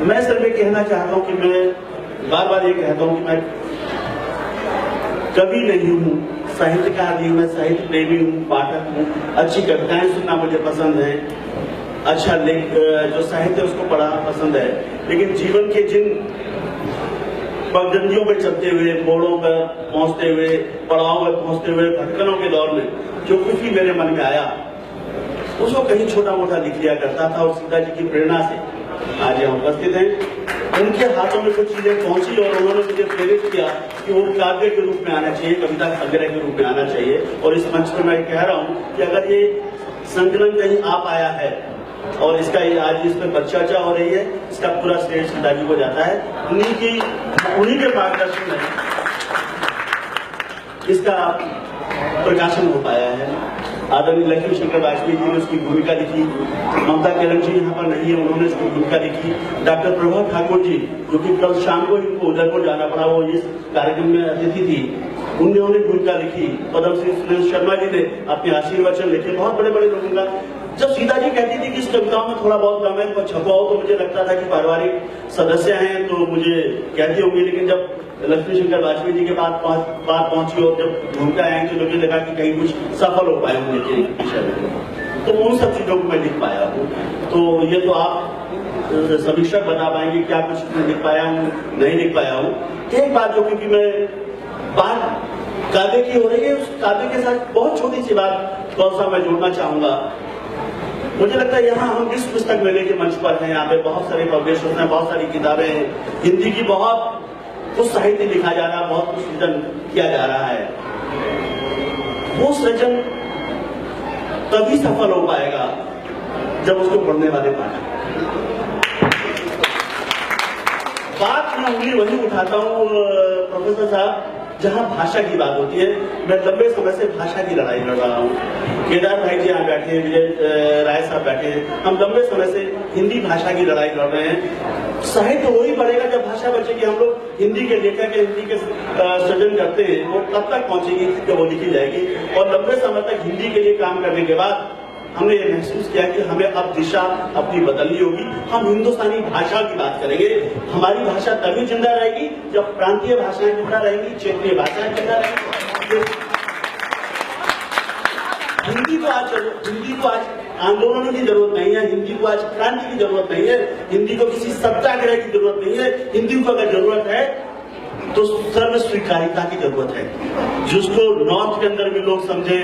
मैं सिर्फ ये कहना चाहता हूं कि मैं बार बार ये कहता हूं कि मैं कवि नहीं हूं, साहित्यकार नहीं, मैं साहित्य प्रेमी हूं, पाठक हूं, अच्छी कविताएं सुनना मुझे पसंद है, अच्छा लेख जो साहित्य उसको पढ़ना पसंद है, लेकिन जीवन के जिन पगडंडियों पर चलते हुए, मोड़ों पर पहुंचते हुए, पड़ाव पर पहुंचते हुए, भटकनों के दौर में जो कुछ भी मेरे मन में आया उसको कहीं छोटा मोटा लिख लिया करता था और सीता जी की प्रेरणा से आज हम उपस्थित हैं। उनके हाथों में कुछ चीजें पहुंची और उन्होंने मुझे प्रेरित किया कि वो काव्य के रूप में आना चाहिए, कविता संग्रह के रूप में आना चाहिए। और इस मंच पर मैं कह रहा हूं कि अगर ये संकलन कहीं आ पाया है और इसका ये आज इस पर चर्चा हो रही है, इसका पूरा श्रेय सीता जी को जाता है। उन्हीं के मार्गदर्शन में इसका प्रकाशन हो पाया है। आदरणीय लक्ष्मी शंकर वाजपेयी जी ने उसकी भूमिका लिखी, ममता केलम जी यहाँ पर नहीं है, उन्होंने उसकी भूमिका लिखी, डॉक्टर प्रभा ठाकुर जी जो कि कल शाम को इनको उदयपुर जाना पड़ा, वो इस कार्यक्रम में अतिथि थी, उन्होंने भूमिका लिखी। पद्मश्री सुनील शर्मा जी ने अपने आशीर्वचन लिखे, बहुत बड़े बड़े लोगों का। जब सीता जी कहती थी कि इस कविताओं में थोड़ा बहुत कम है तो छपाओ, तो मुझे लगता था कि पारिवारिक सदस्य हैं तो मुझे कहती होंगी, लेकिन जब लक्ष्मी शंकर वाजपेयी जी के बात पहुंची और जब भूमिका आई तो मुझे लगा कि कहीं कुछ सफल हो पाए होंगे के विषय में, तो उन सब चीजों को मैं लिख पाया हूँ। तो ये तो आप समीक्षक बता पाएंगे क्या कुछ मैं लिख पाया हूँ, नहीं लिख पाया हूँ। एक बात जो क्योंकि मैं बात काव्य की हो रही है, उस काव्य के साथ बहुत छोटी सी बात कौन सा मैं जोड़ना चाहूंगा। मुझे लगता है यहाँ हम इस पुस्तक मेले के मंच पर हैं, यहाँ पे बहुत सारे पब्लिशर्स हैं, बहुत सारी किताबें हैं, हिंदी की बहुत कुछ साहित्य लिखा जा रहा है, बहुत कुछ सृजन किया जा रहा है। वो सृजन तभी सफल हो पाएगा जब उसको पढ़ने वाले पाठक। बात मैं उंगली वही उठाता हूँ प्रोफेसर साहब जहां भाषा की बात होती है। मैं लंबे समय से भाषा की लड़ाई लड़ रहा हूँ। केदार भाई जी यहाँ बैठे हैं, विजय राय साहब बैठे हैं, हम लंबे समय से हिंदी भाषा की लड़ाई लड़ रहे हैं। साहित्य वही पड़ेगा जब भाषा बचेगी। हम लोग हिंदी के लेखक हिंदी के सृजन करते हैं, वो कब तक पहुंचेगी जब वो लिखी जाएगी। और लंबे समय तक हिंदी के लिए काम करने के बाद हमने ये महसूस किया कि हमें अब दिशा अपनी बदलनी होगी। हम हिंदुस्तानी भाषा की बात करेंगे। हमारी भाषा तभी जिंदा रहेगी जब प्रांतीय भाषाएं जिंदा रहेंगी, क्षेत्रीय भाषाएं जिंदा रहेंगी। हिंदी को आज आंदोलनों की जरूरत नहीं है, हिंदी को आज क्रांति की जरूरत नहीं है, हिंदी को किसी सत्याग्रह की जरूरत नहीं है। हिंदी को अगर जरूरत है तो सर्व स्वीकारिता की जरूरत है। जिसको नॉर्थ के अंदर भी लोग समझे,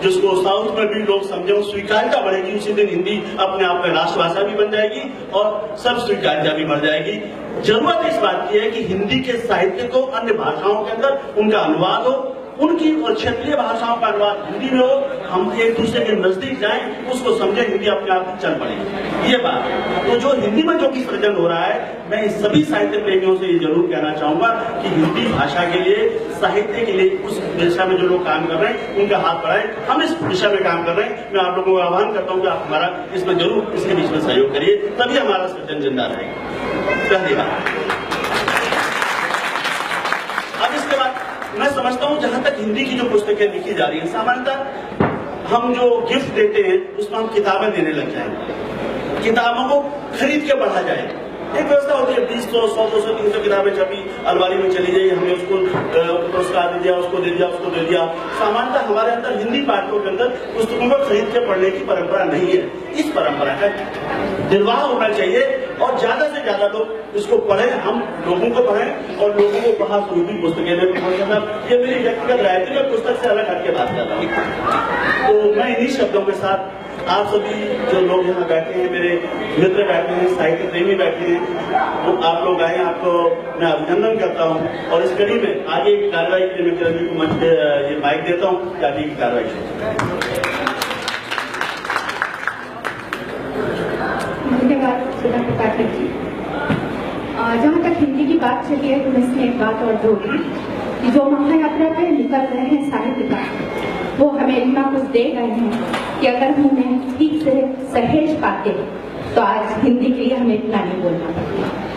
जिसको साउथ में भी लोग समझे, वो स्वीकारिता बढ़ेगी। उसी दिन हिंदी अपने आप में राष्ट्रभाषा भी बन जाएगी और सर्व स्वीकारिता भी बढ़ जाएगी। जरूरत इस बात की है कि हिंदी के साहित्य को अन्य भाषाओं के अंदर उनका अनुवाद हो, उनकी और क्षेत्रीय भाषाओं का अनुवाद हिंदी में हो, हम एक दूसरे के नजदीक जाएं, उसको समझें, हिंदी अपने आप ही चल पड़ेगी। ये बात तो जो हिंदी में जो भी सृजन हो रहा है, मैं इस सभी साहित्य प्रेमियों से ये जरूर कहना चाहूंगा कि हिंदी भाषा के लिए, साहित्य के लिए उस दिशा में जो लोग काम कर रहे हैं उनका हाथ बढ़ाएं। हम इस दिशा में काम कर रहे हैं। मैं आप लोगों को आह्वान करता हूँ कि आप हमारा इसमें जरूर इसके बीच में सहयोग करिए, तभी हमारा सृजन जिंदा रहेगा। पहली बात। अब इसके बाद मैं समझता हूं जहां तक हिंदी की जो पुस्तकें लिखी जा रही है, सामान्यतः हम जो गिफ्ट देते हैं उसमें हम किताबें देने लग जाएंगे, किताबों को खरीद के पढ़ा जाए। एक व्यवस्था होती है 20, 100, 200, 300 किताबें छपी, अलमारी में चली गई, हमने उसको पुरस्कार दे दिया, उसको दे दिया, उसको दे दिया। सामान्यतः हमारे अंदर हिंदी पाठकों के अंदर पुस्तकों को खरीद के पढ़ने की परंपरा नहीं है। इस परंपरा का निर्वाह होना चाहिए और ज्यादा से ज्यादा लोग इसको पढ़ें, हम लोगों को पढ़ें और लोगों को बाहर कोई भी पुस्तकें दें। ये मेरी व्यक्तिगत राय थी, मैं पुस्तक से अलग हटके बात कर रहा हूँ। तो मैं इन्हीं शब्दों के साथ आप सभी जो लोग यहाँ बैठे हैं, मेरे मित्र बैठे हैं, साहित्य प्रेमी बैठे हैं, वो आप लोग आए, आपको मैं अभिनंदन करता हूँ। और इस कड़ी में आगे की कार्रवाई के लिए मैं किरण जी को मंच ये माइक देता हूँ कि आगे की कार्रवाई धन्यवाद सुधा पाठक जी। जहाँ तक हिंदी की बात चली है तो मैं इसमें एक बात और जोड़ी कि जो महायात्रा पे निकल रहे हैं साहित्यकार, वो हमें इतना कुछ दे रहे हैं कि अगर हम उन्हें ठीक से सहेज पाते तो आज हिंदी के लिए हमें इतना नहीं बोलना पड़ता।